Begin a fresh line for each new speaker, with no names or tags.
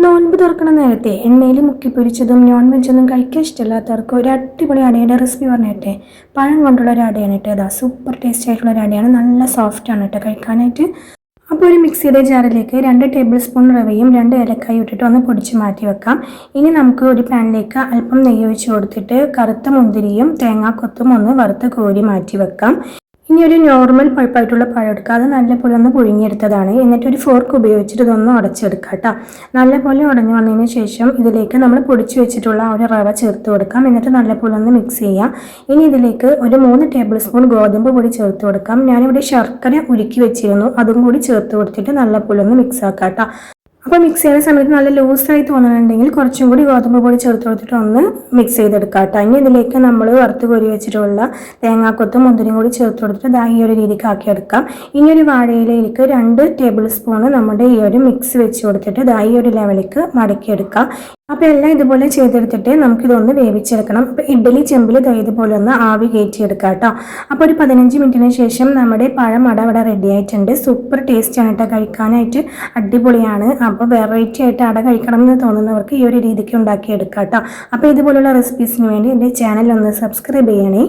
നോൻപ് തുറക്കണ നേരത്തെ എണ്ണയിൽ മുക്കി പൊരിച്ചതും നോൺ വെജൊന്നും കഴിക്കാൻ ഇഷ്ടമില്ലാത്തവർക്ക് ഒരു അടിപൊളി അടയുടെ റെസിപ്പി പറഞ്ഞിട്ടെ. പഴം കൊണ്ടുള്ള ഒരു അടയാണ് കേട്ടോ. അതാ സൂപ്പർ ടേസ്റ്റ് ആയിട്ടുള്ള ഒരു അടയാണ്. നല്ല സോഫ്റ്റ് ആണ് കേട്ടോ കഴിക്കാനായിട്ട്. അപ്പോൾ ഒരു മിക്സിയുടെ ജാറിലേക്ക് 2 ടേബിൾ സ്പൂൺ റവയും 2 ഏലക്കായും ഇട്ടിട്ട് ഒന്ന് പൊടിച്ച് മാറ്റി വെക്കാം. ഇനി നമുക്ക് ഒരു പാനിലേക്ക് അല്പം നെയ്യ് ഒഴിച്ച് കൊടുത്തിട്ട് കറുത്ത മുന്തിരിയും തേങ്ങാക്കൊത്തും ഒന്ന് വറുത്ത് കോരി മാറ്റി വെക്കാം. ഇനി ഒരു നോർമൽ പഴുപ്പായിട്ടുള്ള പഴം എടുക്കുക. അത് നല്ലപോലെ ഒന്ന് പുഴുങ്ങിയെടുത്തതാണ്. എന്നിട്ട് ഒരു ഫോർക്ക് ഉപയോഗിച്ചിട്ട് ഇതൊന്ന് ഉടച്ചെടുക്കുക കേട്ടോ. നല്ലപോലെ ഉടഞ്ഞു വന്നതിന് ശേഷം ഇതിലേക്ക് നമ്മൾ പൊടിച്ച് വെച്ചിട്ടുള്ള ആ ഒരു റവ ചേർത്ത് കൊടുക്കാം. എന്നിട്ട് നല്ലപോലെ ഒന്ന് മിക്സ് ചെയ്യാം. ഇനി ഇതിലേക്ക് ഒരു 3 ടേബിൾ സ്പൂൺ ഗോതമ്പ് പൊടി ചേർത്ത് കൊടുക്കാം. ഞാനിവിടെ ശർക്കര ഉരുക്കി വെച്ചിരുന്നു, അതും കൂടി ചേർത്ത് കൊടുത്തിട്ട് നല്ലപോലെ ഒന്ന് മിക്സ് ആക്കാം കേട്ടോ. അപ്പോൾ മിക്സ് ചെയ്യുന്ന സമയത്ത് നല്ല ലൂസായി തോന്നുന്നുണ്ടെങ്കിൽ കുറച്ചും കൂടി ഗോതമ്പ് പൊടി ചേർത്ത് കൊടുത്തിട്ട് ഒന്ന് മിക്സ് ചെയ്തെടുക്കാം കേട്ടോ. ഇനി ഇതിലേക്ക് നമ്മൾ വറുത്ത് കോരി വെച്ചിട്ടുള്ള തേങ്ങാക്കൊത്തും മുന്തിരിയും കൂടി ചേർത്ത് കൊടുത്തിട്ട് ഈ ഒരു രീതിക്ക് ആക്കിയെടുക്കാം. ഇനി ഒരു വാഴയിലേക്ക് 2 ടേബിൾ സ്പൂൺ നമ്മുടെ ഈ ഒരു മിക്സ് വെച്ച് കൊടുത്തിട്ട് ഈ ഒരു ലെവലിലേക്ക് മടക്കിയെടുക്കാം. അപ്പോൾ എല്ലാം ഇതുപോലെ ചെയ്തെടുത്തിട്ട് നമുക്കിതൊന്ന് വേവിച്ചെടുക്കണം. അപ്പോൾ ഇഡ്ഡലി ചെമ്പിൽ ഇതുപോലെ ഒന്ന് ആവി കയറ്റിയെടുക്കാം കേട്ടോ. അപ്പോൾ ഒരു 15 മിനിറ്റിന് ശേഷം നമ്മുടെ പഴം അട ഇവിടെ റെഡി ആയിട്ടുണ്ട്. സൂപ്പർ ടേസ്റ്റ് ആണ് കേട്ടോ, കഴിക്കാനായിട്ട് അടിപൊളിയാണ്. അപ്പോൾ വെറൈറ്റി ആയിട്ട് അട കഴിക്കണം എന്ന് തോന്നുന്നവർക്ക് ഈ ഒരു രീതിക്ക് ഉണ്ടാക്കിയെടുക്കാം കേട്ടോ. അപ്പോൾ ഇതുപോലുള്ള റെസിപ്പീസിന് വേണ്ടി എൻ്റെ ചാനൽ ഒന്ന് സബ്സ്ക്രൈബ് ചെയ്യണേ.